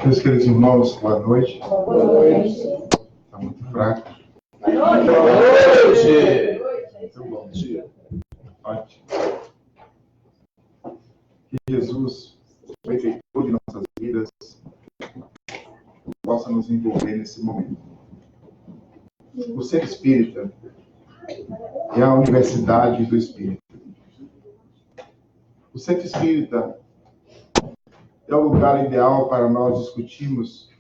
Meus queridos irmãos, boa noite. Boa noite. Está muito fraco. Boa noite. Muito bom dia. Ótimo. Que Jesus, o efeito de nossas vidas, possa nos envolver nesse momento. O Ser Espírita é a Universidade do Espírito. O Centro Espírita é o lugar ideal para nós discutirmos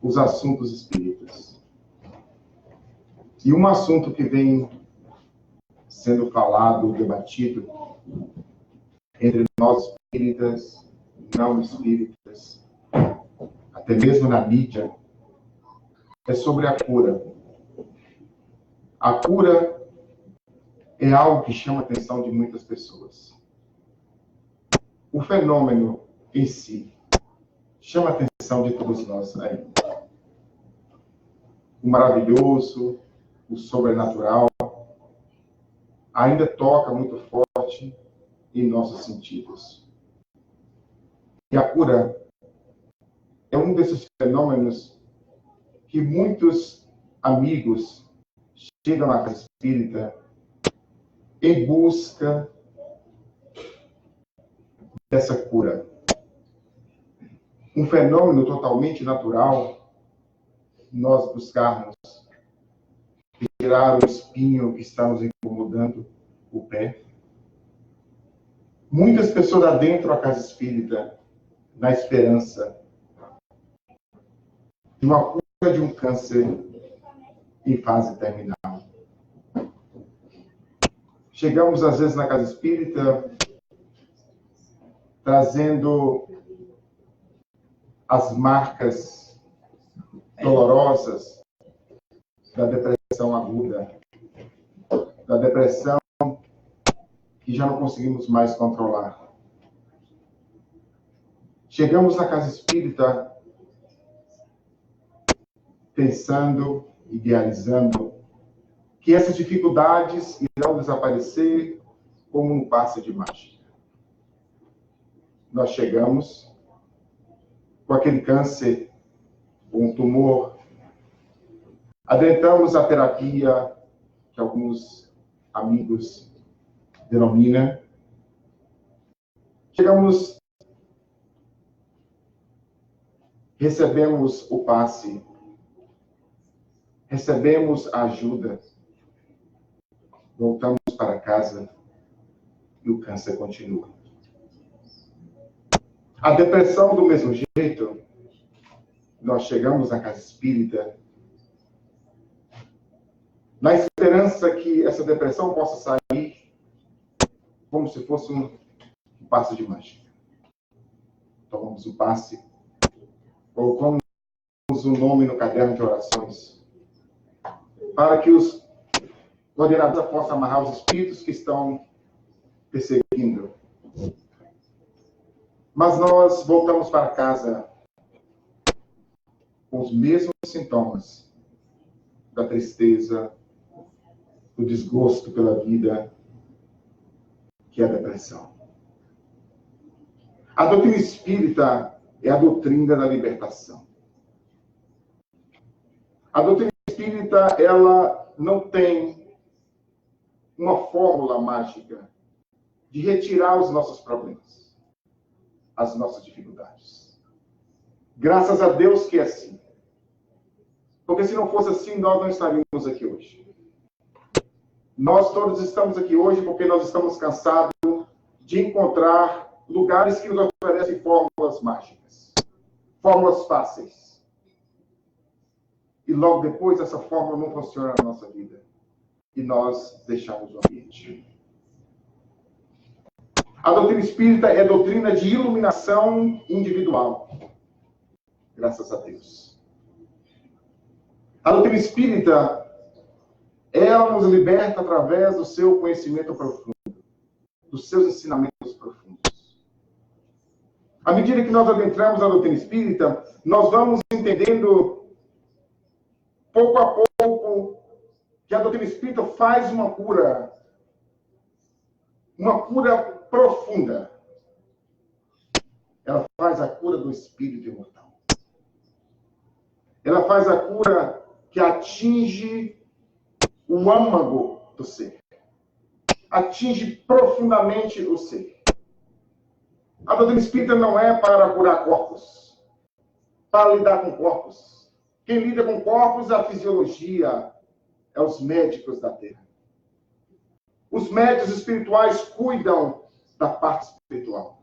os assuntos espíritas. E um assunto que vem sendo falado, debatido entre nós espíritas, não espíritas, até mesmo na mídia, é sobre a cura. A cura é algo que chama a atenção de muitas pessoas. O fenômeno em si chama a atenção de todos nós aí. O maravilhoso, o sobrenatural, ainda toca muito forte em nossos sentidos. E a cura é um desses fenômenos que muitos amigos chegam na casa espírita em busca dessa cura. Um fenômeno totalmente natural, nós buscarmos tirar o espinho que está nos incomodando o pé. Muitas pessoas adentram a casa espírita na esperança de uma cura de um câncer em fase terminal. Chegamos, às vezes, na casa espírita trazendo as marcas dolorosas da depressão aguda, da depressão que já não conseguimos mais controlar. Chegamos na casa espírita pensando, idealizando que essas dificuldades irão desaparecer como um passe de mágica. Nós chegamos com aquele câncer, um tumor, adentramos a terapia que alguns amigos denominam. Chegamos, recebemos o passe, recebemos a ajuda, voltamos para casa e o câncer continua. A depressão, do mesmo jeito, nós chegamos na casa espírita na esperança que essa depressão possa sair como se fosse um passe de mágica. Tomamos o passe, colocamos o nome no caderno de orações, para que os coordenadores possam amarrar os espíritos que estão perseguindo. Mas nós voltamos para casa com os mesmos sintomas da tristeza, do desgosto pela vida, que é a depressão. A doutrina espírita é a doutrina da libertação. A doutrina espírita, ela não tem uma fórmula mágica de retirar os nossos problemas, as nossas dificuldades. Graças a Deus que é assim. Porque se não fosse assim, nós não estaríamos aqui hoje. Nós todos estamos aqui hoje porque nós estamos cansados de encontrar lugares que nos oferecem fórmulas mágicas, fórmulas fáceis. E logo depois essa fórmula não funciona na nossa vida. E nós deixamos o ambiente. A doutrina espírita é doutrina de iluminação individual. Graças a Deus. A doutrina espírita, ela nos liberta através do seu conhecimento profundo, dos seus ensinamentos profundos. À medida que nós adentramos na doutrina espírita, nós vamos entendendo, pouco a pouco, que a doutrina espírita faz uma cura profunda. ela faz a cura do espírito imortal. Ela faz a cura que atinge o âmago do ser. Atinge profundamente o ser. A doutrina espírita não é para curar corpos, para lidar com corpos. Quem lida com corpos é a fisiologia, é os médicos da Terra. Os médicos espirituais cuidam da parte espiritual,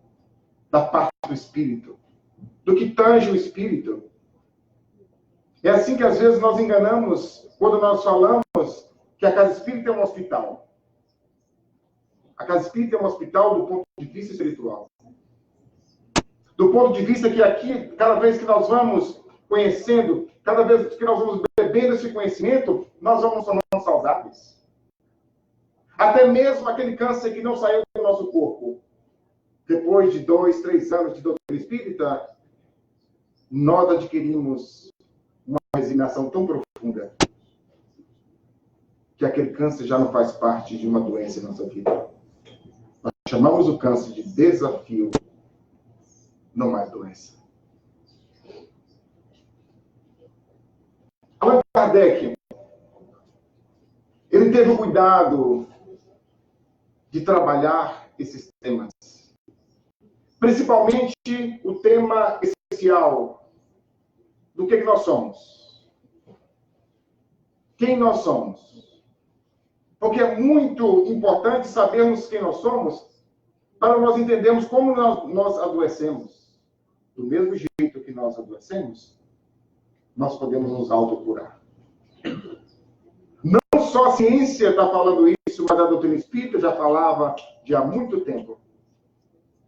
da parte do espírito, do que tange o espírito. É assim que às vezes nós enganamos quando nós falamos que a casa espírita é um hospital. A casa espírita é um hospital do ponto de vista espiritual. Do ponto de vista que aqui, cada vez que nós vamos conhecendo, cada vez que nós vamos bebendo esse conhecimento, nós vamos tornando saudáveis. Até mesmo aquele câncer que não saiu do nosso corpo, depois de 2, 3 anos de doutrina espírita, nós adquirimos uma resignação tão profunda que aquele câncer já não faz parte de uma doença em nossa vida. Nós chamamos o câncer de desafio, não mais doença. Allan Kardec, ele teve o cuidado de trabalhar esses temas. Principalmente o tema essencial do que nós somos. Quem nós somos. Porque é muito importante sabermos quem nós somos para nós entendermos como nós adoecemos. Do mesmo jeito que nós adoecemos, nós podemos nos autocurar. Não só a ciência está falando isso, mas a doutrina espírita já falava de há muito tempo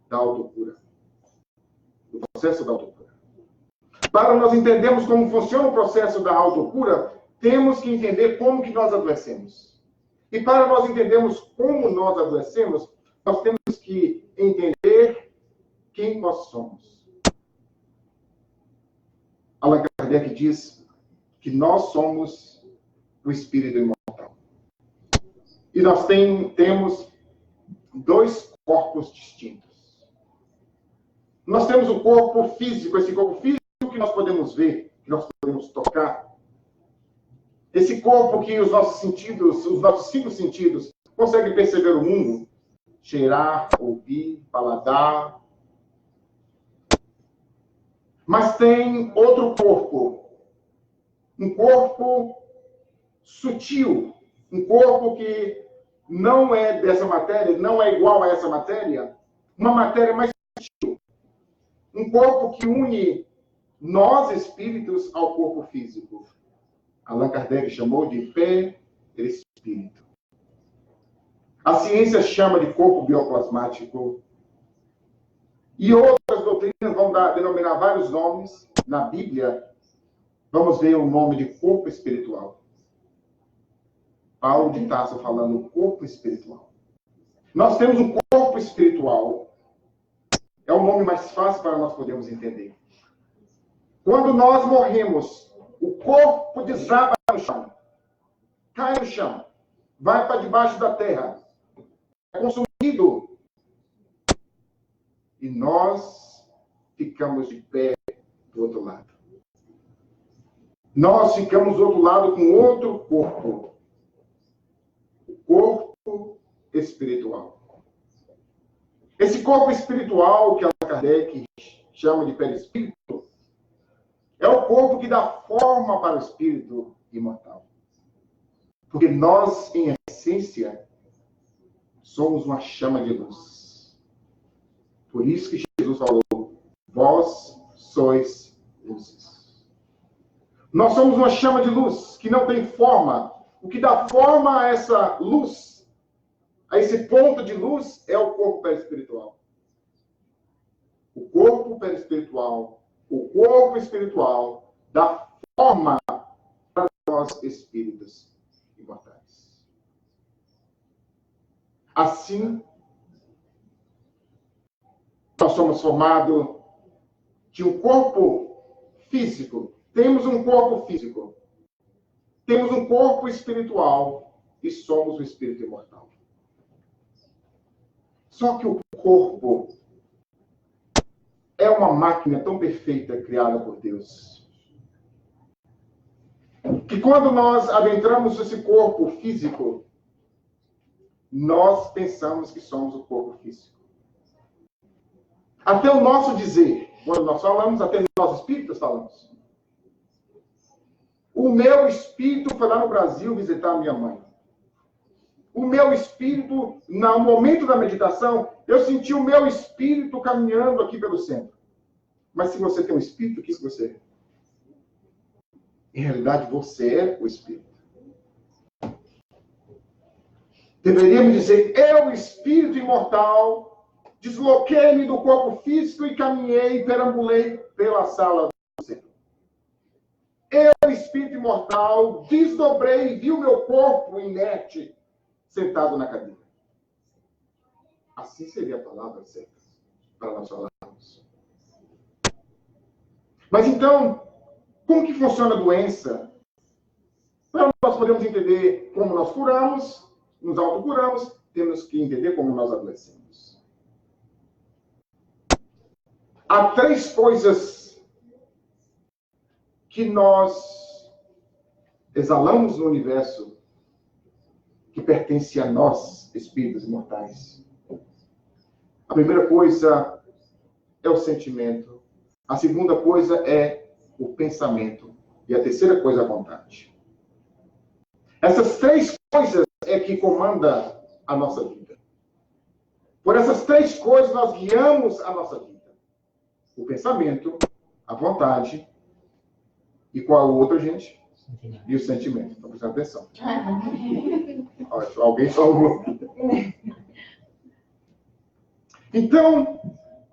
da autocura. Do processo da autocura. Para nós entendermos como funciona o processo da autocura, temos que entender como que nós adoecemos. E para nós entendermos como nós adoecemos, nós temos que entender quem nós somos. Allan Kardec diz que nós somos o espírito imortal. E nós temos 2 corpos distintos. Nós temos o corpo físico, esse corpo físico que nós podemos ver, que nós podemos tocar. Esse corpo que os nossos 5 sentidos conseguem perceber o mundo, cheirar, ouvir, paladar. Mas tem outro corpo, um corpo sutil, um corpo que não é dessa matéria, não é igual a essa matéria, uma matéria mais sutil. Um corpo que une nós, espíritos, ao corpo físico. Allan Kardec chamou de perispírito. A ciência chama de corpo bioplasmático. E outras doutrinas vão denominar vários nomes. Na Bíblia, vamos ver o nome de corpo espiritual. Paulo de Tarso falando corpo espiritual. Nós temos um corpo espiritual. É o nome mais fácil para nós podermos entender. Quando nós morremos, o corpo desaba no chão. Cai no chão. Vai para debaixo da terra. É consumido. E nós ficamos de pé do outro lado. Nós ficamos do outro lado com outro corpo. O corpo espiritual. Esse corpo espiritual que Allan Kardec chama de perispírito é o corpo que dá forma para o espírito imortal. Porque nós, em essência, somos uma chama de luz. Por isso que Jesus falou, vós sois luzes. Nós somos uma chama de luz que não tem forma. O que dá forma a essa luz, a esse ponto de luz, é o corpo perispiritual. O corpo perispiritual, o corpo espiritual dá forma para nós espíritos imortais. Assim, nós somos formados de um corpo físico. Temos um corpo físico. Temos um corpo espiritual e somos o espírito imortal. Só que o corpo é uma máquina tão perfeita criada por Deus, que quando nós adentramos esse corpo físico, nós pensamos que somos o corpo físico. Até o nosso dizer, quando nós falamos, até nós espíritos falamos. O meu espírito foi lá no Brasil visitar a minha mãe. O meu espírito, no momento da meditação, eu senti o meu espírito caminhando aqui pelo centro. Mas se você tem um espírito, o que você é? Em realidade, você é o espírito. Deveríamos dizer, eu, espírito imortal, desloquei-me do corpo físico e caminhei, perambulei pela sala do centro. Eu, espírito imortal, desdobrei e vi o meu corpo inerte sentado na cadeira. Assim seria a palavra certa para nós falarmos. Mas então, como que funciona a doença? Para nós podermos entender como nós curamos, nos autocuramos, temos que entender como nós adoecemos. Há 3 coisas que nós exalamos no universo que pertence a nós, espíritos imortais. A primeira coisa é o sentimento. A segunda coisa é o pensamento. E a terceira coisa é a vontade. Essas 3 coisas é que comanda a nossa vida. Por essas 3 coisas nós guiamos a nossa vida. O pensamento, a vontade e qual é o outro, gente? E o sentimento. Então, prestando atenção. Alguém falou. Então,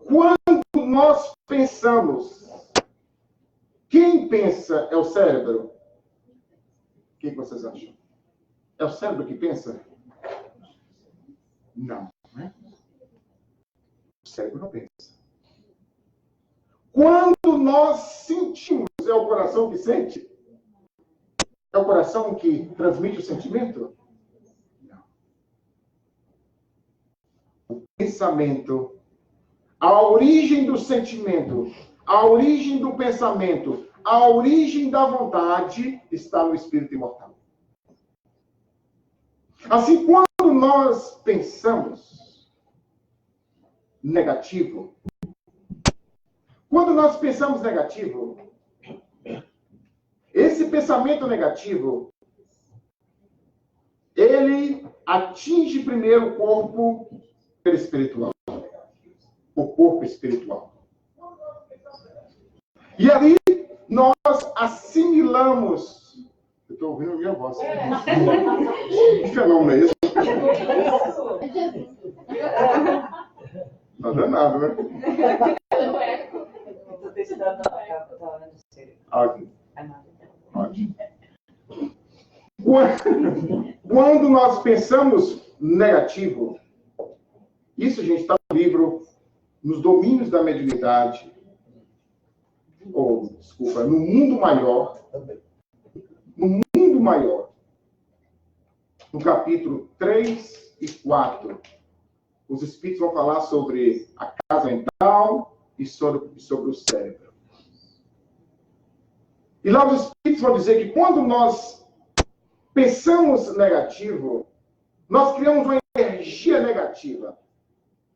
quando nós pensamos, quem pensa é o cérebro? O que vocês acham? É o cérebro que pensa? Não, né? O cérebro não pensa. Quando nós sentimos, é o coração que sente? É o coração que transmite o sentimento? Não. O pensamento, a origem do sentimento, a origem do pensamento, a origem da vontade está no espírito imortal. Assim, quando nós pensamos negativo, esse pensamento negativo, ele atinge primeiro o corpo espiritual. O corpo espiritual. E ali nós assimilamos. Eu estou ouvindo a minha voz. Que fenômeno é esse? Não dá nada, né? Ótimo. Ótimo. Quando nós pensamos negativo, isso, gente, está no livro Nos Domínios da Mediunidade, no Mundo Maior, no capítulo 3 e 4, os espíritos vão falar sobre a casa mental e sobre o cérebro. E lá os espíritos vão dizer que quando nós pensamos negativo, nós criamos uma energia negativa.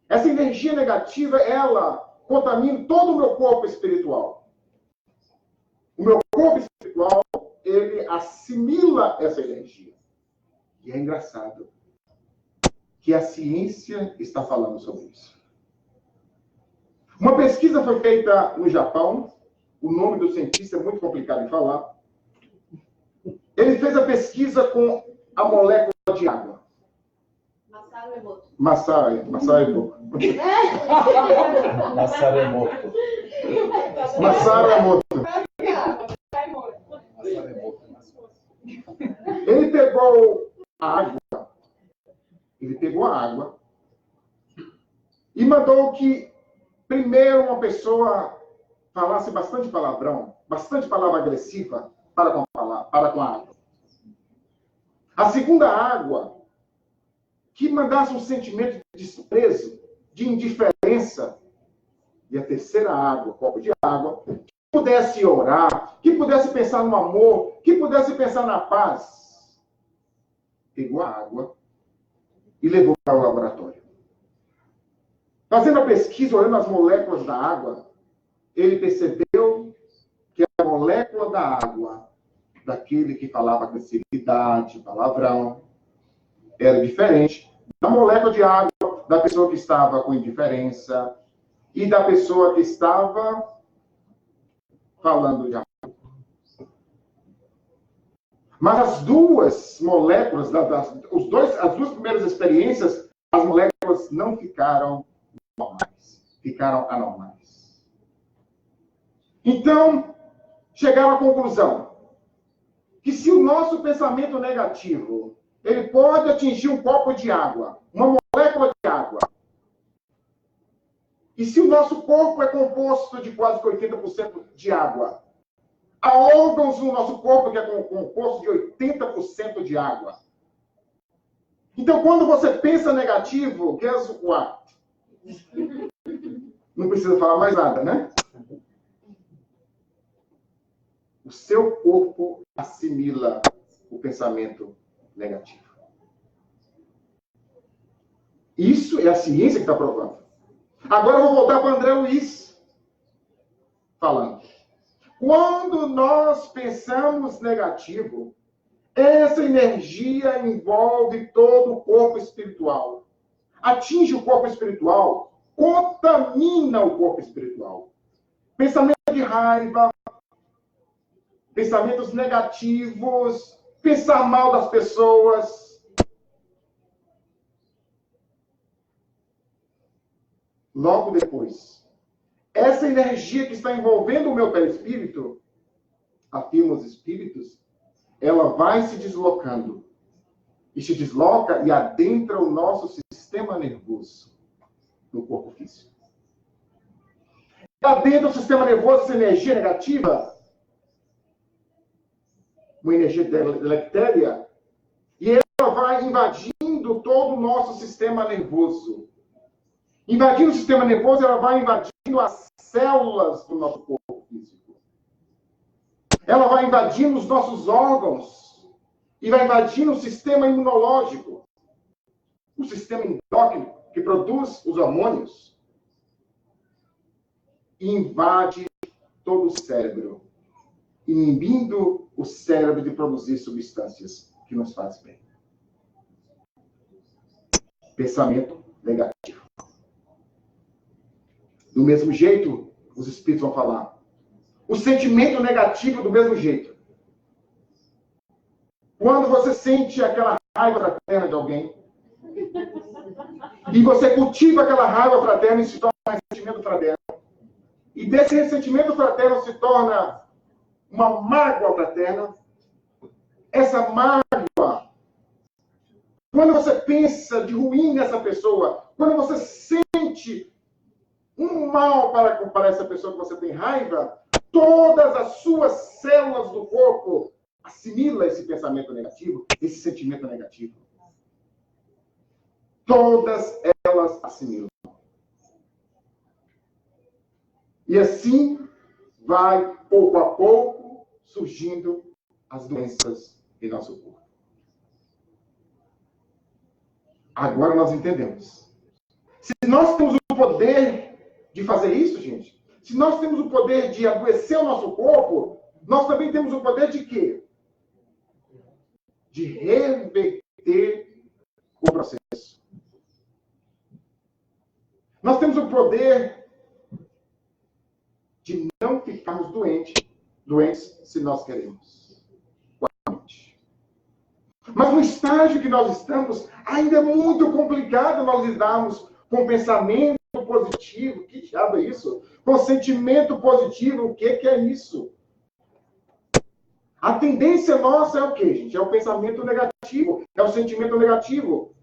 Essa energia negativa, ela contamina todo o meu corpo espiritual. O meu corpo espiritual, ele assimila essa energia. E é engraçado que a ciência está falando sobre isso. Uma pesquisa foi feita no Japão. O nome do cientista é muito complicado de falar. Ele fez a pesquisa com a molécula de água. Masaru Emoto. Ele pegou a água e mandou que primeiro uma pessoa falasse bastante palavrão, bastante palavra agressiva para com a água. A segunda água, que mandasse um sentimento de desprezo, de indiferença, e a terceira água, copo de água, que pudesse orar, que pudesse pensar no amor, que pudesse pensar na paz, pegou a água e levou para o laboratório. Fazendo a pesquisa, olhando as moléculas da água, ele percebeu que a molécula da água, daquele que falava agressividade, palavrão, era diferente da molécula de água da pessoa que estava com indiferença e da pessoa que estava falando de amor. Mas as duas moléculas, as duas primeiras experiências, as moléculas não ficaram normais, ficaram anormais. Então, chegaram à conclusão que se o nosso pensamento negativo, ele pode atingir um copo de água, uma molécula de água, e se o nosso corpo é composto de quase 80% de água, há órgãos no nosso corpo que é composto de 80% de água. Então, quando você pensa negativo, guess what? Não precisa falar mais nada, né? O seu corpo assimila o pensamento negativo. Isso é a ciência que está provando. Agora eu vou voltar para André Luiz falando. Quando nós pensamos negativo, essa energia envolve todo o corpo espiritual. Atinge o corpo espiritual, contamina o corpo espiritual. Pensamento de raiva, pensamentos negativos, pensar mal das pessoas. Logo depois, essa energia que está envolvendo o meu perispírito, afirma os espíritos, ela vai se deslocando. E se desloca e adentra o nosso sistema nervoso no corpo físico. Adentra o sistema nervoso essa energia negativa, uma energia deletéria, e ela vai invadindo todo o nosso sistema nervoso. Invadindo o sistema nervoso, ela vai invadindo as células do nosso corpo físico. Ela vai invadindo os nossos órgãos e vai invadindo o sistema imunológico, o sistema endócrino que produz os hormônios, e invade todo o cérebro, inibindo o cérebro de produzir substâncias que nos fazem bem. Pensamento negativo. Do mesmo jeito, os espíritos vão falar. O sentimento negativo do mesmo jeito. Quando você sente aquela raiva fraterna de alguém, e você cultiva aquela raiva fraterna e se torna um ressentimento fraterno, e desse ressentimento fraterno se torna uma mágoa fraterna, essa mágoa, quando você pensa de ruim nessa pessoa, quando você sente um mal para essa pessoa que você tem raiva, todas as suas células do corpo assimilam esse pensamento negativo, esse sentimento negativo. Todas elas assimilam. E assim vai, pouco a pouco, surgindo as doenças em nosso corpo. Agora nós entendemos. Se nós temos o poder de fazer isso, gente, se nós temos o poder de adoecer o nosso corpo, nós também temos o poder de quê? De reverter o processo. Nós temos o poder de não ficarmos doentes se nós queremos. Mas no estágio que nós estamos, ainda é muito complicado nós lidarmos com pensamento positivo. Que diabo é isso? Com sentimento positivo, o que é isso? A tendência nossa é o quê, gente? É o pensamento negativo, é o sentimento negativo.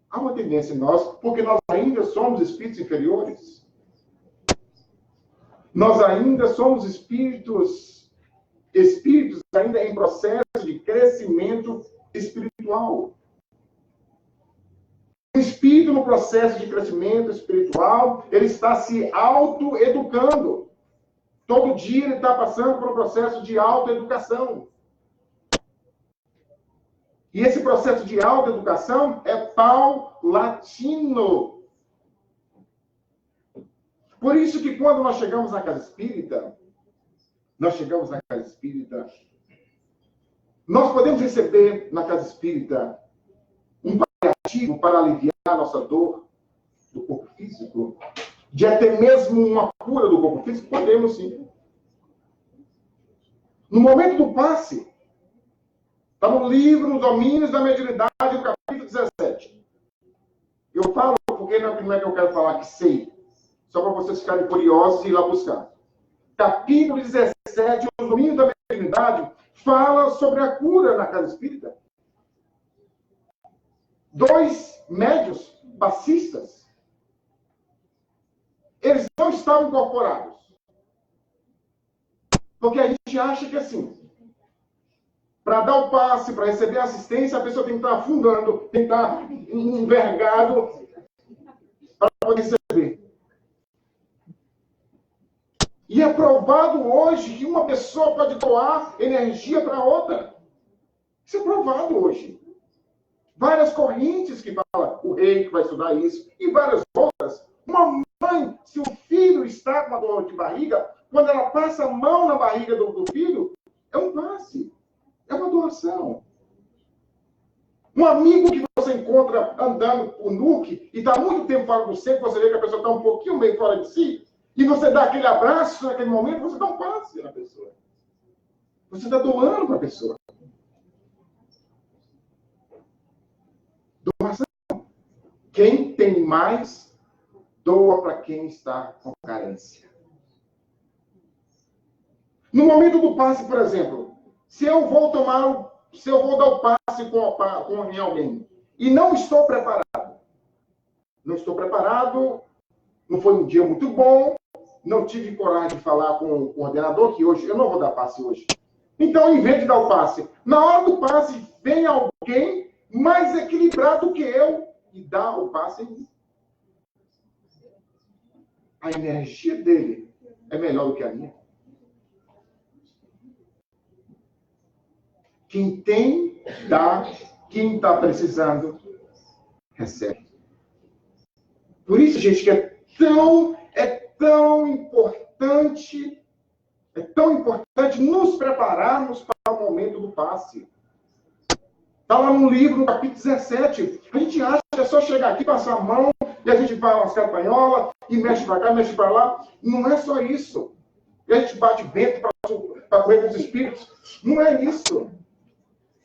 Há uma tendência em nós, porque nós ainda somos espíritos inferiores. Nós ainda somos espíritos ainda em processo de crescimento espiritual. O espírito, no processo de crescimento espiritual, ele está se autoeducando. Todo dia ele está passando por um processo de autoeducação. E esse processo de autoeducação é paulatino. Por isso que quando nós chegamos na casa espírita, nós podemos receber na casa espírita um paliativo para aliviar a nossa dor do corpo físico, de até mesmo uma cura do corpo físico, podemos sim. No momento do passe, está no livro, nos domínios da mediunidade, no capítulo 17. Eu falo porque não é que eu quero falar que sei, só para vocês ficarem curiosos e ir lá buscar. Capítulo 17, os domínios da mediunidade, fala sobre a cura na casa espírita. 2 médios passistas, eles não estavam incorporados. Porque a gente acha que assim, para dar o passe, para receber assistência, a pessoa tem que estar afundando, tem que estar envergado para poder receber. E é provado hoje que uma pessoa pode doar energia para outra. Isso é provado hoje. Várias correntes que falam, o rei que vai estudar isso, e várias outras. Uma mãe, se o filho está com uma dor de barriga, quando ela passa a mão na barriga do filho, é um passe. É uma doação. Um amigo que você encontra andando por NUC e está muito tempo fora do centro, você vê que a pessoa está um pouquinho meio fora de si, e você dá aquele abraço naquele momento, você dá um passe na pessoa. Você está doando para a pessoa. Doação. Quem tem mais, doa para quem está com carência. No momento do passe, por exemplo, se eu vou dar o passe em alguém e não estou preparado, não foi um dia muito bom, não tive coragem de falar com o coordenador, que hoje eu não vou dar passe hoje. Então, em vez de dar o passe, na hora do passe, vem alguém mais equilibrado que eu e dá o passe em mim. A energia dele é melhor do que a minha. Quem tem, dá. Quem está precisando, recebe. Por isso, gente, que é tão importante nos prepararmos para o momento do passe. Está lá no livro, no capítulo 17. A gente acha que é só chegar aqui, passar a mão, e a gente vai umas campanholas, e mexe para cá, mexe para lá. Não é só isso. E a gente bate vento para correr com os espíritos. Não é isso.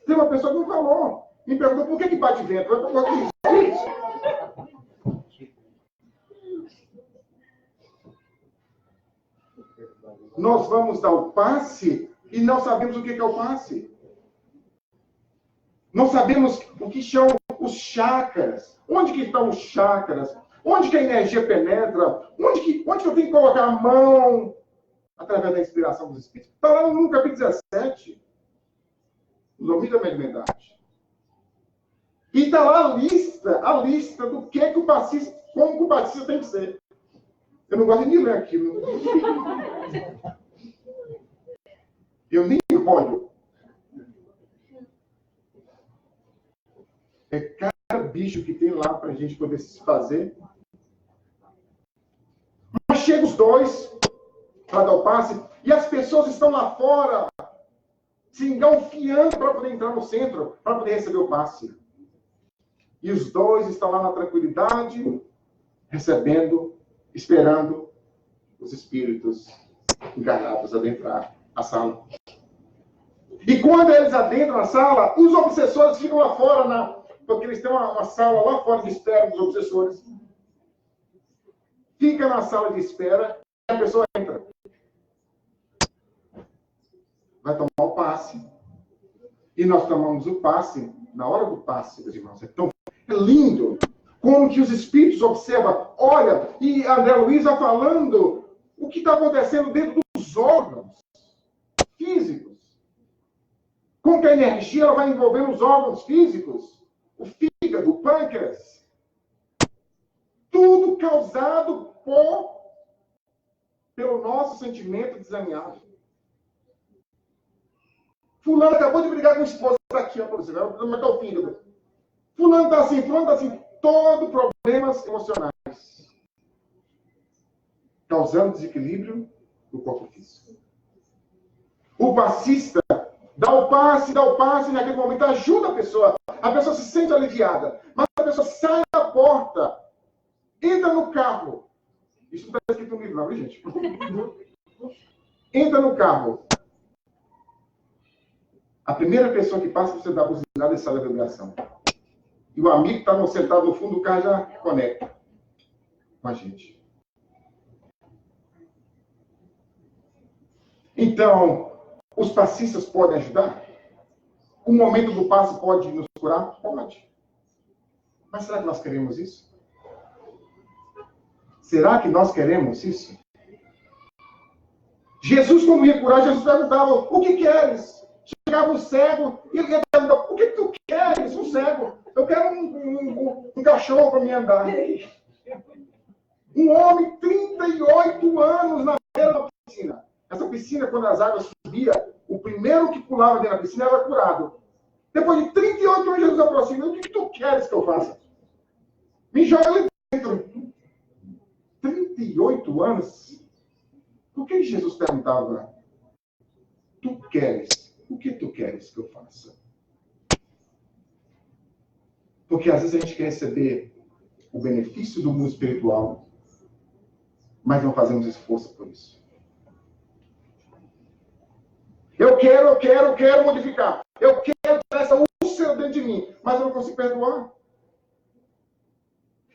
Tem uma pessoa que não falou. Me perguntou por que bate vento. Eu vou falar isso. Nós vamos dar o passe e não sabemos o que é o passe. Não sabemos o que são os chakras. Onde que estão os chakras? Onde que a energia penetra? Onde que eu tenho que colocar a mão? Através da inspiração dos espíritos. Está lá no capítulo 17. O domínio da mediunidade. E está lá a lista do que o passista, como que o passista tem que ser. Eu não gosto de ler aquilo. Eu nem olho. É cada bicho que tem lá para a gente poder se fazer. Mas chega os 2 para dar o passe e as pessoas estão lá fora se engalfiando para poder entrar no centro, para poder receber o passe. E os 2 estão lá na tranquilidade, recebendo, esperando os espíritos encarnados adentrar a sala. E quando eles adentram a sala, os obsessores ficam lá fora, porque eles têm uma sala lá fora de espera dos obsessores. Fica na sala de espera e a pessoa entra. Vai tomar o passe. E nós tomamos o passe na hora do passe, meus irmãos. É lindo como que os espíritos observam. Olha, e André Luiz vai falando o que está acontecendo dentro dos órgãos físicos. Como que a energia ela vai envolvendo os órgãos físicos. O fígado, o pâncreas. tudo causado pelo nosso sentimento desalinhado. Fulano acabou de brigar com a esposa, está aqui, ó, para você, mas está o filho. Fulano está assim, todo problemas emocionais, causando desequilíbrio no corpo físico. O passista dá o passe, e naquele momento ajuda a pessoa se sente aliviada, mas a pessoa sai da porta, entra no carro. Isso não está escrito no livro, não, viu, gente? Entra no carro. A primeira pessoa que passa, você dá a buzinada e sai da vibração. E o amigo que está sentado no fundo do carro já conecta com a gente. Então, os passistas podem ajudar? O momento do passe pode nos curar? Pode. Mas será que nós queremos isso? Será que nós queremos isso? Jesus, quando ia curar, Jesus perguntava, o que queres? Chegava um cego e ele ia perguntar, o que tu queres? Um cego. Eu quero um cachorro para me andar. Um homem, 38 anos na beira da piscina. Essa piscina, quando as águas subiam, o primeiro que pulava dentro da piscina era curado. Depois de 38 anos, Jesus aproxima. O que tu queres que eu faça? Me joga ali dentro. 38 anos? Por que Jesus perguntava? Tu queres? O que tu queres que eu faça? Porque às vezes a gente quer receber o benefício do mundo espiritual, mas não fazemos esforço por isso. Eu quero modificar. Eu quero tirar essa úlcera dentro de mim, mas eu não consigo perdoar.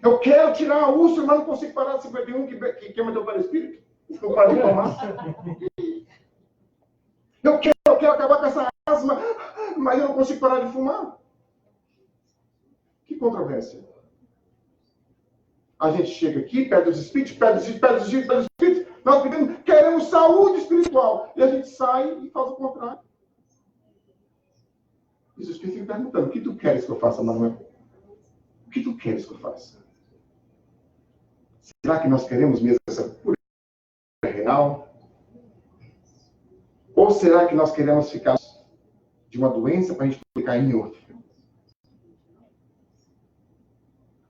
Eu quero tirar a úlcera, mas não consigo parar de 51 que queima teu perispírito. Não para de tomar. Eu quero acabar com essa asma, mas eu não consigo parar de fumar. Que controvérsia. A gente chega aqui, pede os espíritos, nós queremos saúde espiritual. E a gente sai e faz o contrário. Jesus Cristo fica perguntando, o que tu queres que eu faça, Manuel? O que tu queres que eu faça? Será que nós queremos mesmo essa cura real? Ou será que nós queremos ficar de uma doença para a gente ficar em outra?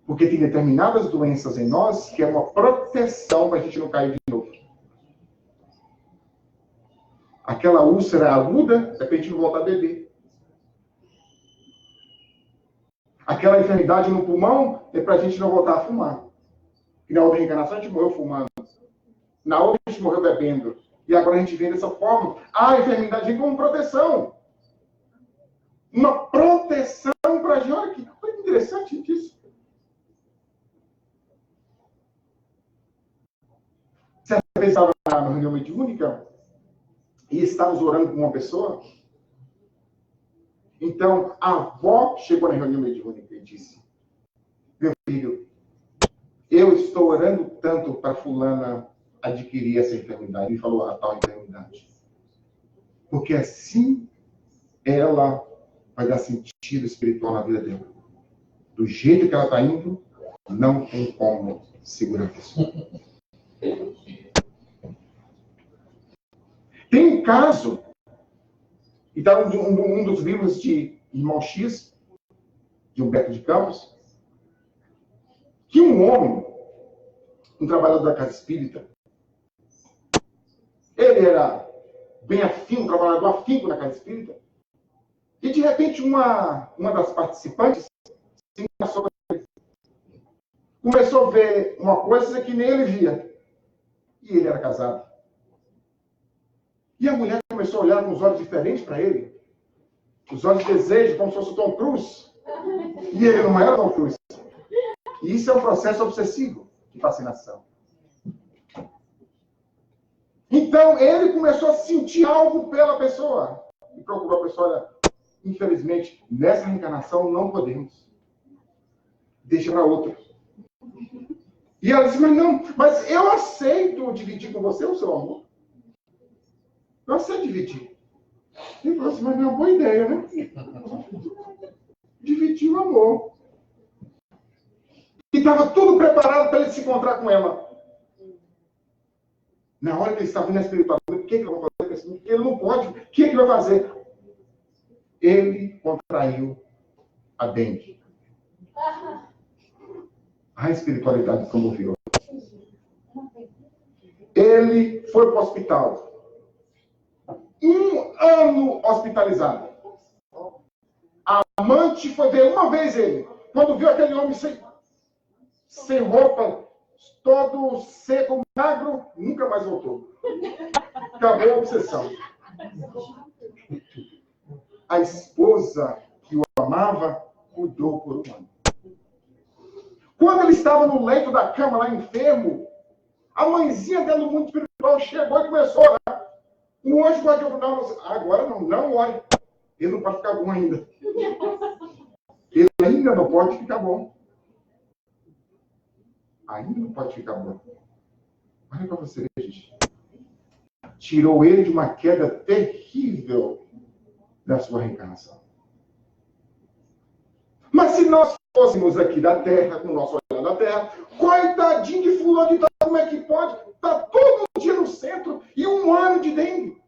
Porque tem determinadas doenças em nós que é uma proteção para a gente não cair de novo. Aquela úlcera aguda é para a gente não voltar a beber. Aquela enfermidade no pulmão é para a gente não voltar a fumar. E na outra reencarnação a gente morreu fumando. Na outra a gente morreu bebendo. E agora a gente vem dessa forma. A enfermidade vem como proteção. Uma proteção para a gente. Olha que coisa interessante disso. Certa vez estava na reunião mediúnica e estávamos orando com uma pessoa. Então, a avó chegou na reunião mediúnica e disse, meu filho, eu estou orando tanto para fulana adquirir essa enfermidade. Ele falou a tal enfermidade. Porque assim ela vai dar sentido espiritual na vida dela. Do jeito que ela está indo, não tem como segurar isso. Tem um caso, e está um dos livros de Irmão X, de Humberto de Campos, que um homem, um trabalhador da casa espírita, ele era bem afim, um trabalhador afinco na casa espírita, e de repente uma das participantes se encaixou com ele. Começou a ver uma coisa que nem ele via. E ele era casado. E a mulher começou a olhar com os olhos diferentes para ele. Os olhos de desejo, como se fosse o Tom Cruise. E ele não era Tom Cruise. E isso é um processo obsessivo de fascinação. Então, ele começou a sentir algo pela pessoa. E procurou a pessoa, olha, infelizmente, nessa reencarnação não podemos. Deixa para outra. E ela disse, mas eu aceito dividir com você o seu amor. Eu aceito dividir. Ele falou assim, mas não é uma boa ideia, né? Dividir o amor. E estava tudo preparado para ele se encontrar com ela. Na hora que ele estava na espiritualidade, o que eu vou fazer? Ele não pode. O que ele vai fazer? Ele contraiu a dengue. A espiritualidade comoveu. Ele foi para o hospital. 1 ano hospitalizado. A amante foi ver uma vez ele. Quando viu aquele homem sem roupa, todo seco, magro, nunca mais voltou. Acabou a obsessão. A esposa que o amava cuidou por 1 ano. Quando ele estava no leito da cama, lá enfermo, a mãezinha dele, no mundo espiritual, chegou e começou a orar. O anjo guardião falou: agora não ore. Ele não pode ficar bom ainda. Ele ainda não pode ficar bom. Ainda não pode ficar bom. Olha para você ver, gente. Tirou ele de uma queda terrível da sua reencarnação. Mas se nós fôssemos aqui da Terra, com o nosso olhar da Terra, coitadinho de fulano de tal, como é que pode? Está todo dia no centro e 1 ano de dengue.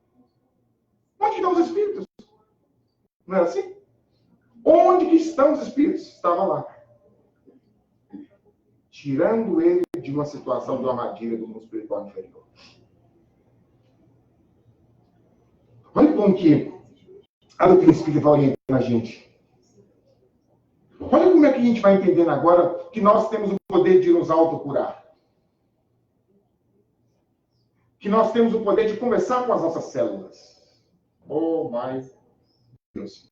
Onde estão os espíritos? Não era assim? Onde que estão os espíritos? Estava lá. Tirando ele de uma situação de armadilha do mundo espiritual inferior. Olha como que a doutrina espírita vai orientando a gente. Olha como é que a gente vai entendendo agora que nós temos o poder de nos autocurar. Que nós temos o poder de conversar com as nossas células. Oh, my Deus.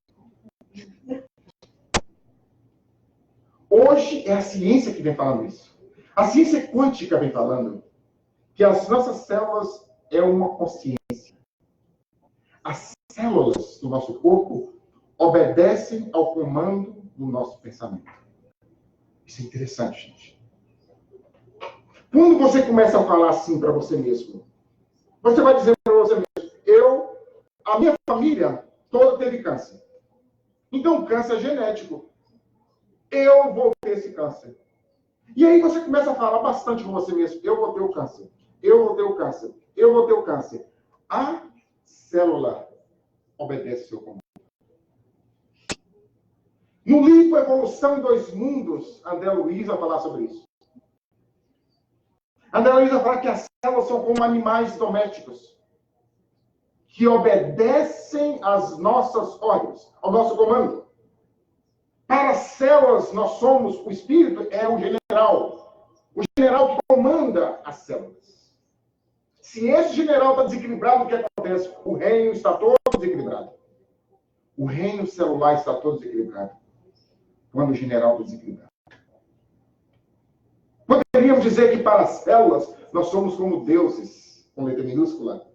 Hoje é a ciência que vem falando isso. A ciência quântica vem falando que as nossas células é uma consciência. As células do nosso corpo obedecem ao comando do nosso pensamento. Isso é interessante, gente. Quando você começa a falar assim para você mesmo, você vai dizer para você mesmo: a minha família toda teve câncer. Então, câncer é genético. Eu vou ter esse câncer. E aí você começa a falar bastante com você mesmo: eu vou ter o câncer. Eu vou ter o câncer. Eu vou ter o câncer. A célula obedece ao seu comando. No livro Evolução em 2 Mundos, André Luiz vai falar sobre isso. André Luiz vai falar que as células são como animais domésticos que obedecem às nossas ordens, ao nosso comando. Para as células, nós somos, o espírito é o general que comanda as células. Se esse general está desequilibrado, o que acontece? O reino está todo desequilibrado. O reino celular está todo desequilibrado. Quando o general está desequilibrado. Poderíamos dizer que para as células, nós somos como deuses, com letra minúscula.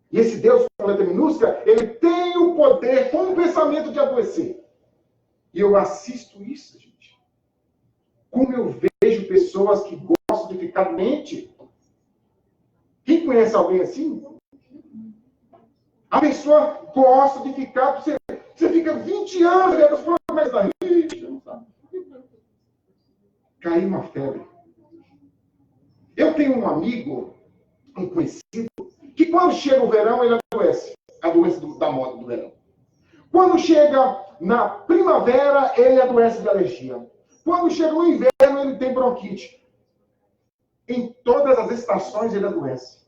E esse Deus com letra minúscula, ele tem o poder com o pensamento de adoecer. E eu assisto isso, gente. Como eu vejo pessoas que gostam de ficar doente. Quem conhece alguém assim? A pessoa gosta de ficar... Você fica 20 anos, né? Os problemas da gente. Caiu uma febre. Eu tenho um amigo, um conhecido, que quando chega o verão, ele adoece. A doença da moda do verão. Quando chega na primavera, ele adoece de alergia. Quando chega no inverno, ele tem bronquite. Em todas as estações, ele adoece.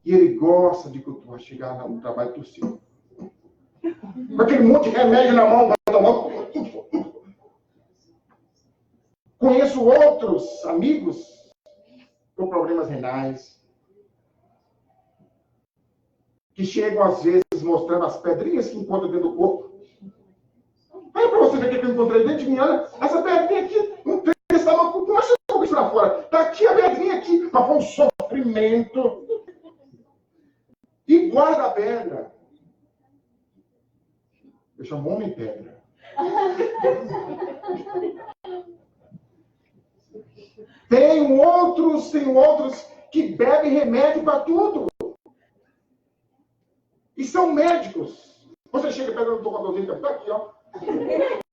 E ele gosta de cultuar, chegar no trabalho tossindo. Com aquele monte de remédio na mão, vai tomar. Conheço outros amigos com problemas renais, que chegam, às vezes, mostrando as pedrinhas que encontram dentro do corpo. Olha para você ver o que eu encontrei dentro de mim. Olha, essa pedrinha aqui, não tem essa mão, como você jogou isso lá fora? Está aqui a pedrinha aqui, mas foi um sofrimento. E guarda a pedra. Eu chamo homem pedra. Tem outros que bebem remédio para tudo. E são médicos. Você chega pegando o tocadorzinho, tá aqui, ó.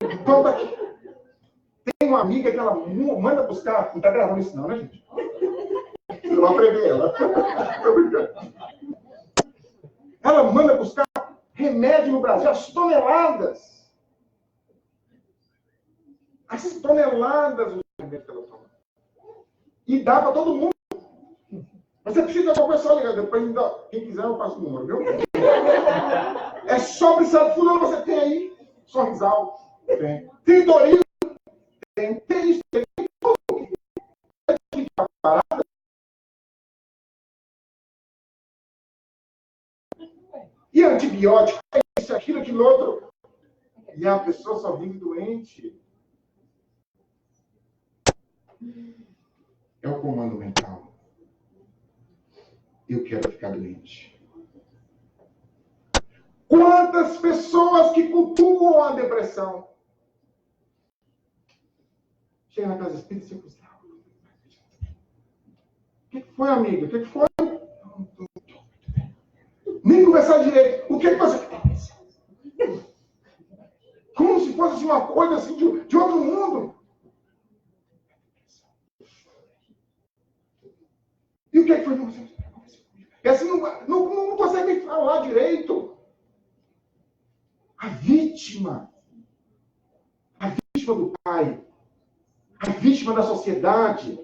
Então tá aqui. uma amiga que ela manda buscar. Não está gravando isso, não, né, gente? Você vai prever ela. Tô brincando. Ela manda buscar remédio no Brasil, as toneladas. As toneladas de remédio que ela toma. E dá para todo mundo. Mas você precisa de alguma pessoa ligar. Depois, quem quiser, eu passo o número, viu? É só precisar de fulano, você tem aí. Sorrisal, tem. Tem Doril, tem. Tem isso, tem tudo. Tem parada. E antibiótico, isso, aquilo, aquilo outro. E a pessoa só vive doente. É o comando mental. Eu quero ficar doente. Quantas pessoas que cultuam a depressão? Chega na casa espírita e se frustra. O que foi, amiga? O que foi? Nem conversar direito. O que você pensa? Como se fosse assim, uma coisa assim de outro mundo. E o que foi? E assim não consegue falar direito. A vítima do pai, a vítima da sociedade,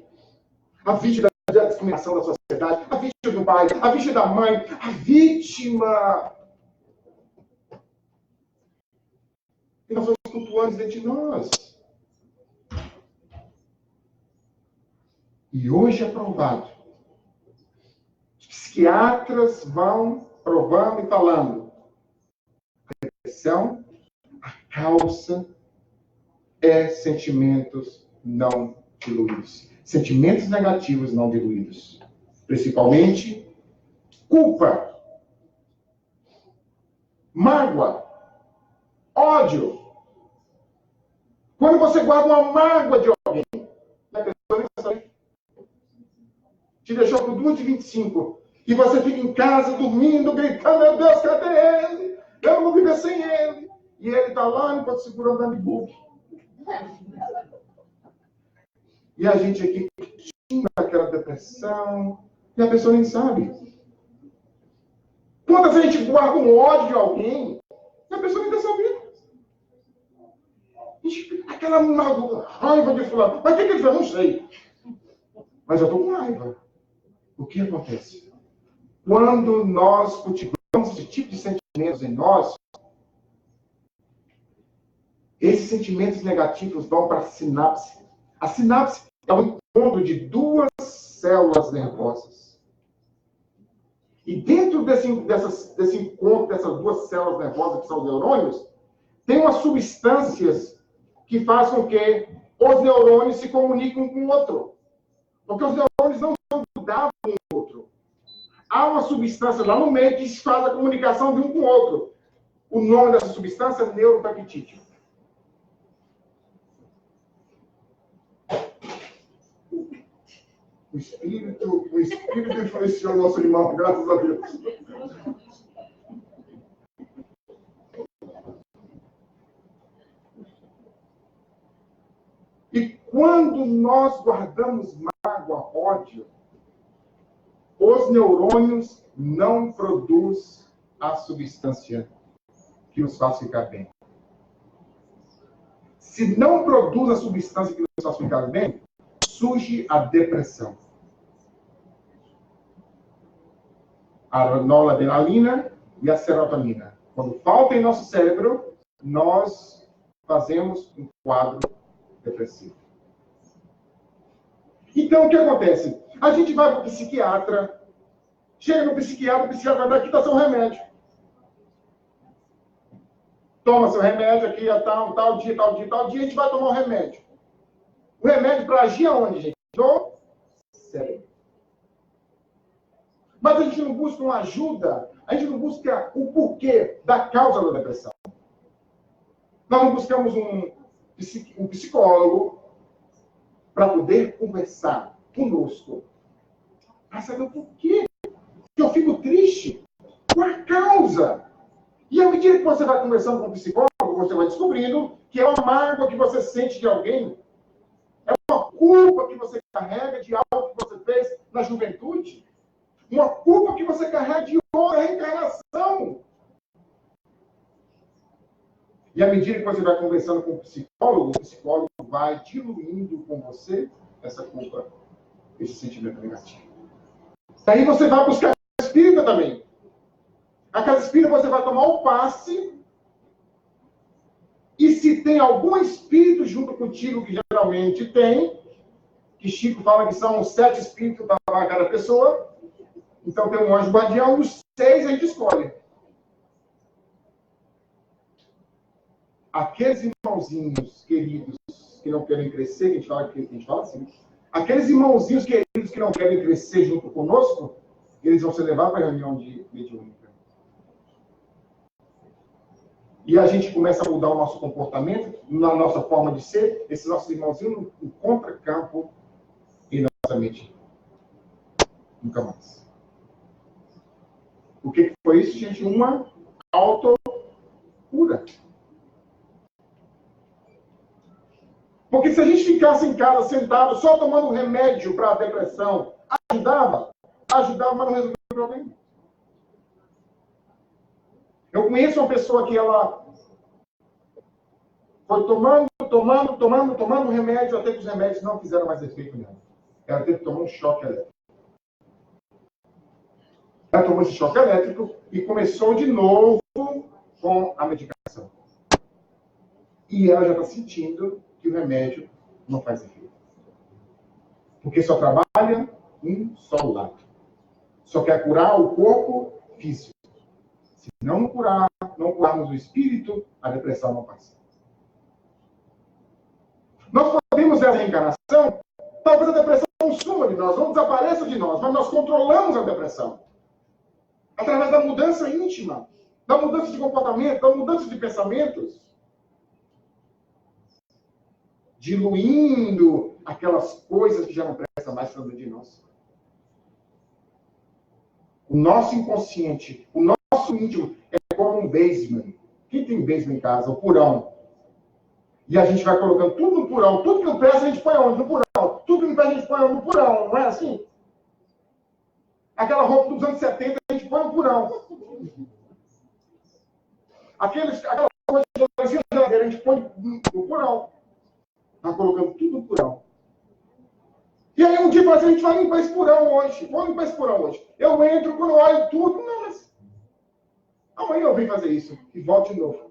a vítima da discriminação da sociedade, a vítima do pai, a vítima da mãe, a vítima. E nós vamos cultuando dentro de nós. E hoje é provado. Os psiquiatras vão provando e falando. A depressão, a causa é sentimentos não diluídos. Sentimentos negativos não diluídos. Principalmente, culpa, mágoa, ódio. Quando você guarda uma mágoa de alguém, a pessoa nem sabe, te deixou por 2h25, e você fica em casa dormindo, gritando, meu Deus, cadê ele? Eu não vou viver sem ele. E ele está lá no Porto Seguro andando de bug. E a gente aqui tinha aquela depressão, e a pessoa nem sabe. Quando a gente guarda um ódio de alguém, a pessoa nem está sabendo. Aquela raiva de fulano. Mas o que ele fez? Eu não sei. Mas eu estou com raiva. O que acontece? Quando nós cultivamos esse tipo de sentimentos em nós, esses sentimentos negativos vão para a sinapse. A sinapse é o encontro de duas células nervosas. E dentro desse encontro dessas duas células nervosas, que são os neurônios, tem umas substâncias que fazem com que os neurônios se comuniquem um com o outro. Porque os neurônios não são grudados um com o outro. Há uma substância lá no meio que faz a comunicação de um com o outro. O nome dessa substância é neuropeptídeo. O espírito influenciou o nosso irmão, graças a Deus. E quando nós guardamos mágoa, ódio, os neurônios não produzem a substância que nos faz ficar bem. Se não produz a substância que nos faz ficar bem, surge a depressão. A noradrenalina e a serotonina. Quando falta em nosso cérebro, nós fazemos um quadro depressivo. Então, o que acontece? A gente vai para o psiquiatra, chega no psiquiatra, o psiquiatra vai dar, aqui está seu remédio. Toma seu remédio aqui, tal dia, a gente vai tomar o remédio. O remédio para agir aonde, gente? No cérebro. Mas a gente não busca uma ajuda, a gente não busca o porquê da causa da depressão. Nós não buscamos um psicólogo para poder conversar conosco. Para saber o porquê que eu fico triste. Qual a causa? E à medida que você vai conversando com o psicólogo, você vai descobrindo que é uma mágoa que você sente de alguém culpa que você carrega de algo que você fez na juventude. Uma culpa que você carrega de outra reencarnação. E à medida que você vai conversando com o psicólogo vai diluindo com você essa culpa, esse sentimento negativo. Daí você vai buscar a espírita também. A casa espírita você vai tomar o passe. E se tem algum espírito junto contigo, que geralmente tem, que Chico fala que são 7 espíritos para cada pessoa, então tem um anjo guardião, os 6 a gente escolhe. Aqueles irmãozinhos queridos que não querem crescer, que a gente fala assim, aqueles irmãozinhos queridos que não querem crescer junto conosco, eles vão ser levados para a reunião de mediúnica. E a gente começa a mudar o nosso comportamento, na nossa forma de ser, esses nossos irmãozinhos no contracampo e na nossa mente. Nunca mais. O que foi isso, gente? Uma autocura. Porque se a gente ficasse em casa sentado só tomando remédio para a depressão, ajudava, mas não resolvia o problema. Eu conheço uma pessoa que ela foi tomando remédio, até que os remédios não fizeram mais efeito nela. Ela teve que tomar um choque elétrico. Ela tomou esse choque elétrico e começou de novo com a medicação. E ela já está sentindo que o remédio não faz efeito. Porque só trabalha um só lado. Só quer curar o corpo físico. Se não curarmos o espírito, a depressão não passa. Nós podemos ver a reencarnação, talvez a depressão não suma de nós, não desapareça de nós, mas nós controlamos a depressão. Através da mudança íntima, da mudança de comportamento, da mudança de pensamentos. Diluindo aquelas coisas que já não prestam mais para dentro de nós. O nosso inconsciente, o nosso íntimo é como um basement. Quem tem basement em casa? O porão. E a gente vai colocando tudo no porão. Tudo que não presta a gente põe onde? No porão. Tudo que não presta a gente põe onde? No porão. Não é assim? Aquela roupa dos anos 70 a gente põe no porão. Aquela coisa de geladeira a gente põe no porão. Está colocando tudo no porão. E aí um dia a gente vai limpar esse porão hoje. Vou limpar esse porão hoje. Eu entro, quando eu olho tudo, não, mas amanhã eu venho fazer isso. E volto de novo.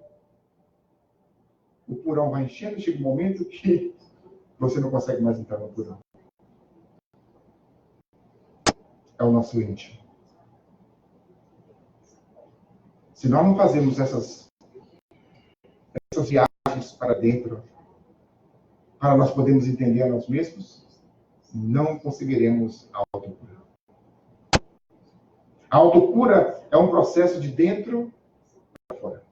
O porão vai enchendo, chega um momento que você não consegue mais entrar no porão. É o nosso íntimo. Se nós não fazemos essas viagens para dentro, para nós podermos entender a nós mesmos, não conseguiremos a autocura. A autocura é um processo de dentro para fora.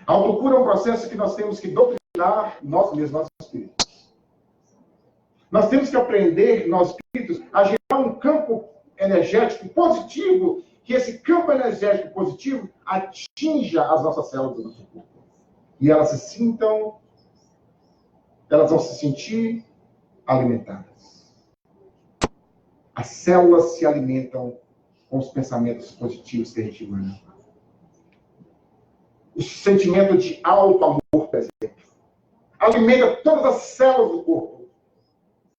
A autocura é um processo que nós temos que doutrinar nós mesmos, nossos espíritos. Nós temos que aprender, nós espíritos, a gerar um campo energético positivo, que esse campo energético positivo atinja as nossas células do nosso corpo. E elas vão se sentir alimentadas. As células se alimentam com os pensamentos positivos que a gente emana. O sentimento de auto-amor, por exemplo, alimenta todas as células do corpo.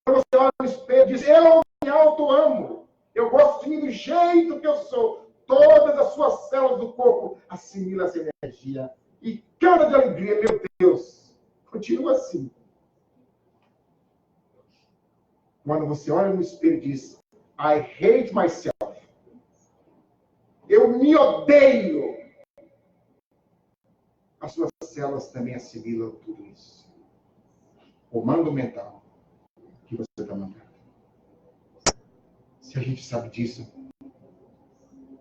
Quando você olha no espelho e diz, eu me auto-amo, eu gosto de mim do jeito que eu sou, todas as suas células do corpo assimilam essa energia. E cara de alegria, meu Deus, continua assim. Quando você olha no espelho e diz, I hate myself, eu me odeio, as suas células também assimilam tudo isso. Comando mental que você está mandando. Se a gente sabe disso,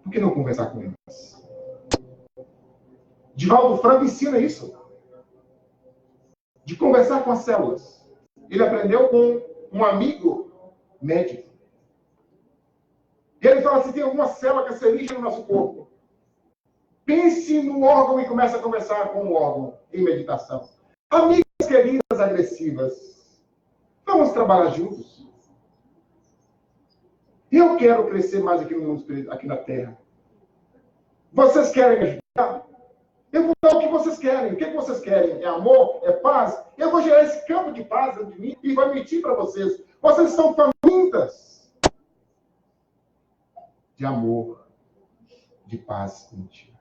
por que não conversar com elas? Divaldo Franco ensina isso. De conversar com as células. Ele aprendeu com um amigo médico. E ele fala assim, tem alguma célula cancerígena no nosso corpo. Pense no órgão e comece a conversar com o órgão em meditação. Amigas queridas agressivas, Vamos trabalhar juntos. Eu quero crescer mais aqui no mundo espiritual, aqui na Terra. Vocês querem me ajudar? Eu vou dar o que vocês querem. O que vocês querem? É amor? É paz? Eu vou gerar esse campo de paz dentro de mim e vou emitir para vocês. Vocês estão famintas de amor, de paz íntima.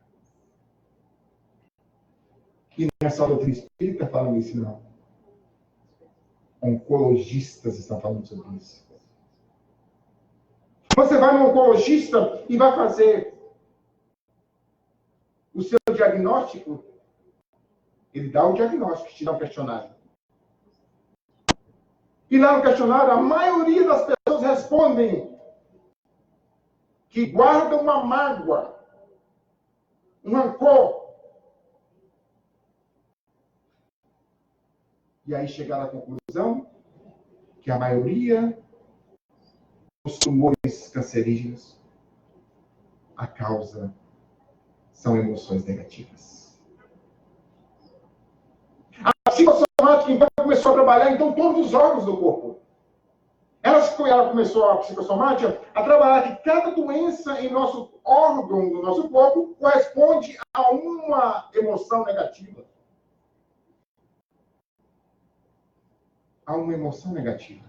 E não é só a doutrina espírita falando isso, não. Oncologistas estão falando sobre isso. Você vai no oncologista e vai fazer o seu diagnóstico. Ele dá o diagnóstico, te dá um questionário. E lá no questionário, a maioria das pessoas respondem que guardam uma mágoa, um rancor. E aí chegaram à conclusão que a maioria dos tumores cancerígenos, a causa são emoções negativas. A psicossomática então começou a trabalhar então todos os órgãos do corpo. Ela começou, a psicossomática, a trabalhar que cada doença em nosso órgão do nosso corpo corresponde a uma emoção negativa. A uma emoção negativa.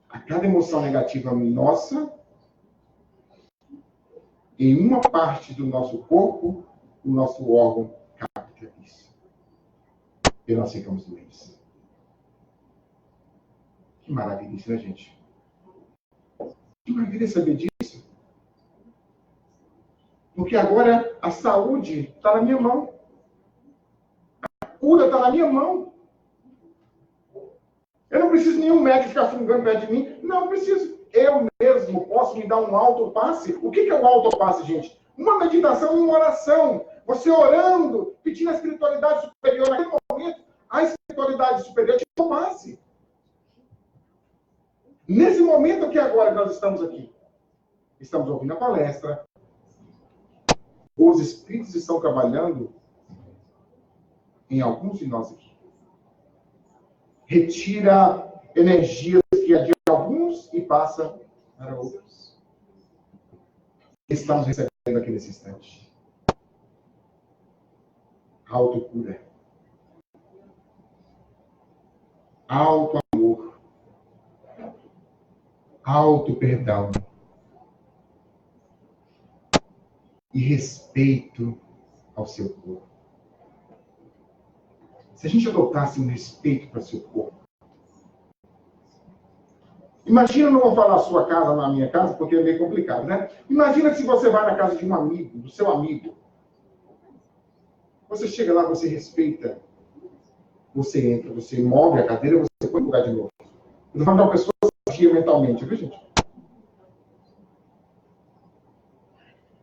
A cada emoção negativa nossa, em uma parte do nosso corpo, o nosso órgão capta isso. E nós ficamos doentes. Que maravilha isso, né, gente? Que maravilha saber disso. Porque agora a saúde está na minha mão. A cura está na minha mão. Eu não preciso de nenhum médico ficar fungando perto de mim. Não preciso. Eu mesmo posso me dar um autopasse. O que é um autopasse, gente? Uma meditação e uma oração. Você orando, pedindo a espiritualidade superior. Naquele momento, a espiritualidade superior te tomasse. Nesse momento aqui agora que nós estamos aqui, estamos ouvindo a palestra, os espíritos estão trabalhando em alguns de nós aqui. Retira energias que é de alguns e passa para outros. Estamos recebendo aqui nesse instante. Autocura. Auto-amor. Auto-perdão. E respeito ao seu corpo. Se a gente adotasse um respeito para o seu corpo. Imagina, eu não vou falar a sua casa na minha casa, porque é meio complicado, né? Imagina se você vai na casa de um amigo, do seu amigo. Você chega lá, você respeita. Você entra, você move a cadeira, você põe no lugar de novo. Eu estou falando de uma pessoa sadia mentalmente, viu, gente?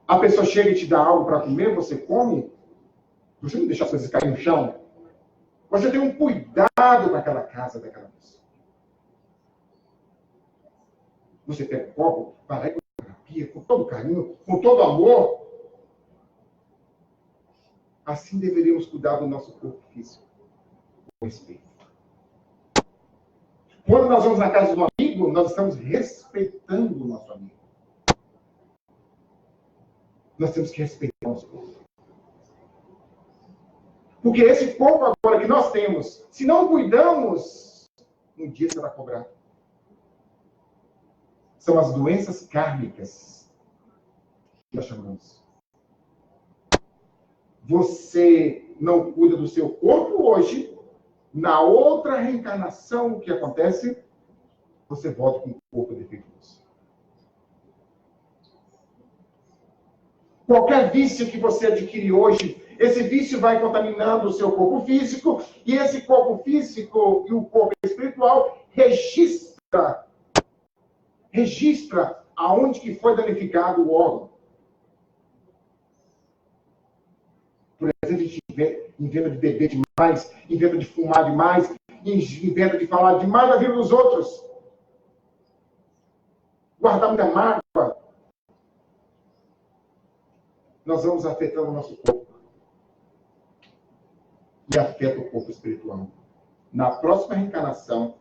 A pessoa chega e te dá algo para comer, você come. Você não deixa as coisas caírem no chão. Você tem um cuidado com aquela casa daquela pessoa. Você pega o copo, vai lá e com terapia, com todo carinho, com todo amor. Assim deveríamos cuidar do nosso corpo físico. Com respeito. Quando nós vamos na casa de um amigo, nós estamos respeitando o nosso amigo. Nós temos que respeitar o nosso corpo. Porque esse corpo agora que nós temos, se não cuidamos, um dia será cobrado. São as doenças kármicas que nós chamamos. Você não cuida do seu corpo hoje, na outra reencarnação, o que acontece? Você volta com o corpo defeituoso. Qualquer vício que você adquire hoje, esse vício vai contaminando o seu corpo físico, e esse corpo físico e o corpo espiritual registra aonde que foi danificado o órgão. Por exemplo, a gente inventa de beber demais, inventa de fumar demais, inventa de falar demais da vida dos outros. Guardar muita mágoa. Nós vamos afetando o nosso corpo. E afeta o corpo espiritual. na próxima reencarnação,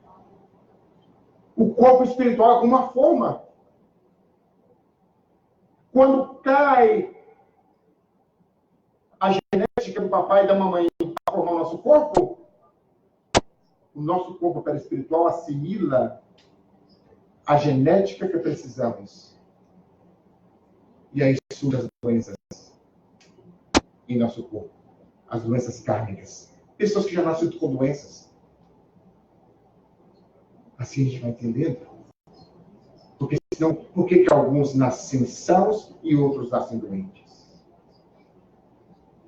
o corpo espiritual é uma forma. Quando cai a genética do papai e da mamãe para formar o nosso corpo perispiritual assimila a genética que precisamos. E aí surgem as doenças em nosso corpo. As doenças kármicas. Pessoas que já nascem com doenças. Assim a gente vai entendendo. Porque senão, por que alguns nascem sãos e outros nascem doentes?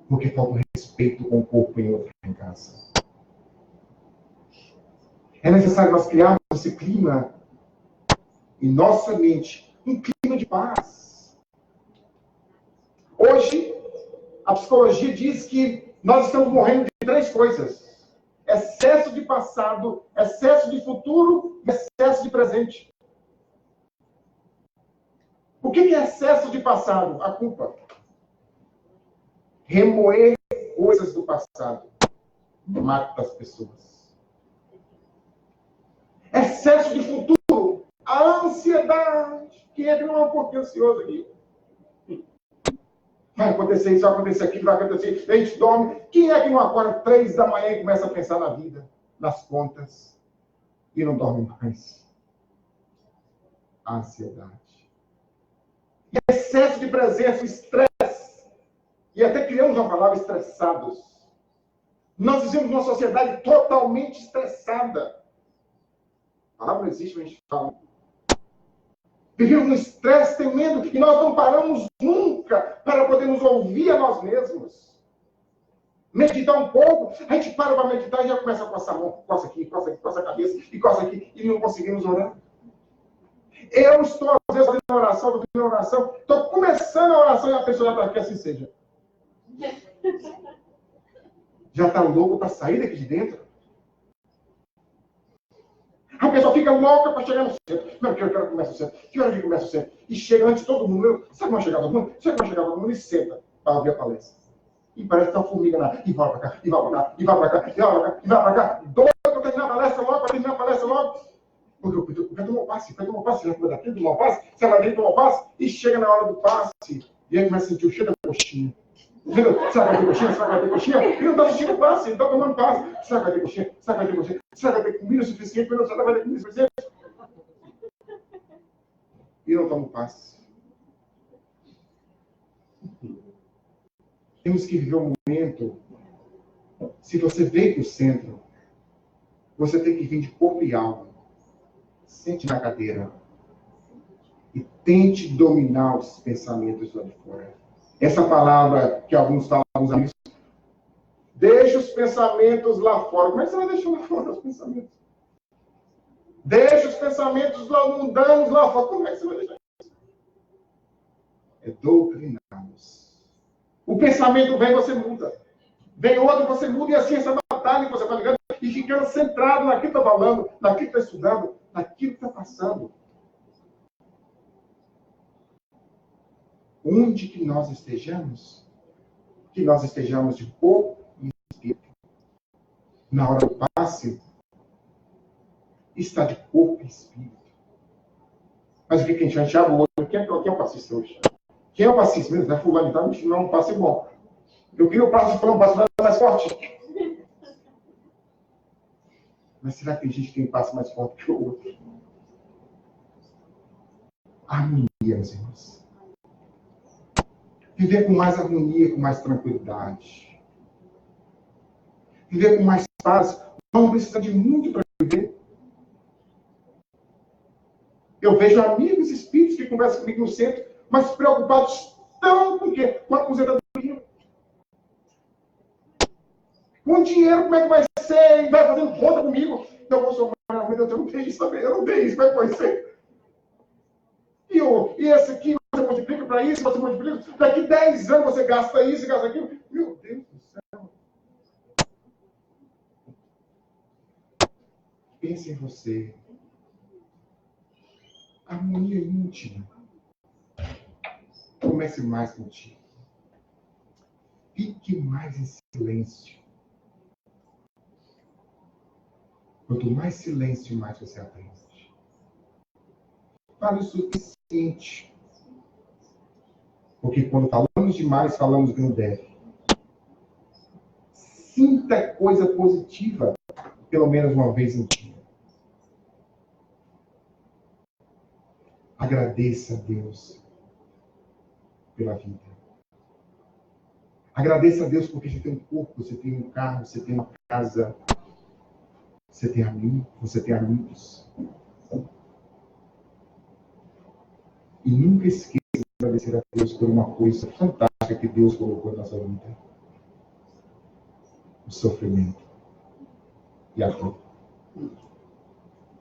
Porque falta respeito com o corpo em outra encarnação. É necessário nós criarmos esse clima em nossa mente, um clima de paz. Hoje, a psicologia diz que nós estamos morrendo de 3 coisas: excesso de passado, excesso de futuro e excesso de presente. O que é excesso de passado? A culpa. Remoer coisas do passado mata as pessoas. Excesso de futuro, a ansiedade. Quem é que não é um pouquinho ansioso aqui? Vai acontecer isso, vai acontecer aquilo, vai acontecer. A gente dorme. Quem é que não acorda 3 da manhã e começa a pensar na vida, nas contas, e não dorme mais? A ansiedade. E excesso de presença, o estresse. E até criamos uma palavra, estressados. Nós vivemos numa sociedade totalmente estressada. A palavra não existe, mas a gente fala. Vivemos no estresse tremendo e nós não paramos nunca para poder nos ouvir a nós mesmos. Meditar um pouco, a gente para meditar e já começa a coçar a mão, coça aqui, coça a cabeça e coça aqui e não conseguimos orar. Eu estou, às vezes, fazendo oração, estou começando a oração e a pessoa já está aqui, assim seja. Já está louco para sair daqui de dentro? A pessoa fica louca para chegar no centro. Não, que hora que começa o centro? Que hora que começa o centro? E chega antes de todo mundo. Sabe como chegar todo mundo? Sabe como chegar todo mundo? E senta para ouvir a palestra. E parece que está uma formiga lá. E vai para cá, e vai para cá, e vai para cá, e vai para cá, e vai para cá. Doido para terminar a palestra logo, para terminar a palestra logo. Porque eu quero tomar o passe, já foi daqui, tomar o passe, você vai vir tomar o passe, e chega na hora do passe, e aí começa a sentir o cheiro da coxinha. Será que vai ter coxinha? Será que vai ter coxinha? E não está sentindo passe, ele está tomando passe. Será que vai ter coxinha? Será que vai ter coxinha? Será que vai ter comida suficiente? Será que vai ter comida suficiente? E não toma passe. Temos que viver o momento. Se você veio para o centro, você tem que vir de corpo e alma. Sente na cadeira. E tente dominar os pensamentos lá de fora. Essa palavra que alguns falam, alguns amigos, deixa os pensamentos lá fora. Como é que você vai deixar lá fora os pensamentos? Deixa os pensamentos lá mundanos lá fora. Como é que você vai deixar isso? É doutriná-los. O pensamento vem, você muda. Vem outro, você muda. E assim essa batalha que você está ligando. E ficando centrado naquilo que está falando, naquilo que está estudando, naquilo que está passando. Onde que nós estejamos, que nós estejamos de corpo e espírito. Na hora do passe, está de corpo e espírito. Mas o que a gente abre o olho? Quem é o passista hoje? Quem é o passista mesmo? É fulano, então não é um passe bom. Eu queria o passe para um passe mais forte. Mas será que tem gente que tem um passe mais forte que o outro? Harmonia, meus irmãos. Viver com mais harmonia, com mais tranquilidade. Viver com mais paz. Não precisa de muito para viver. Eu vejo amigos espíritos que conversam comigo no centro, mas preocupados tão com quê? Com a aposentadoria. Com dinheiro, como é que vai ser? E vai fazendo conta comigo. Eu vou somar, eu não tenho isso também. Eu não tenho isso, como é que vai ser? E esse aqui, você multiplica para isso, você multiplica. Daqui 10 anos você gasta isso e gasta aquilo. Meu Deus do céu. Pense em você. Harmonia íntima. Comece mais contigo. Fique mais em silêncio. Quanto mais silêncio, mais você aprende. Fale o suficiente. Porque quando falamos demais, falamos o que não deve. Sinta coisa positiva, pelo menos uma vez no dia. Agradeça a Deus pela vida. Agradeça a Deus porque você tem um corpo, você tem um carro, você tem uma casa, você tem amigos. E nunca esqueça de agradecer a Deus por uma coisa fantástica que Deus colocou na sua vida. O sofrimento e a dor.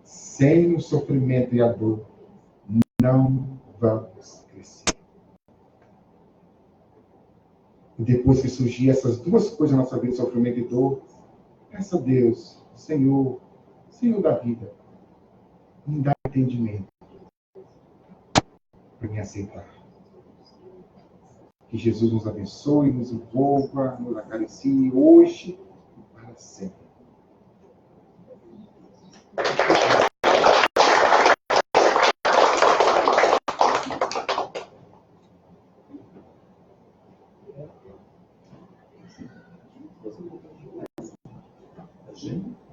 Sem o sofrimento e a dor, não vamos crescer. E depois que surgir essas duas coisas na nossa vida, sofrimento e dor, peça a Deus, Senhor da vida, me dá entendimento para me aceitar. Que Jesus nos abençoe, nos envolva, nos acaricie hoje e para sempre. Gente.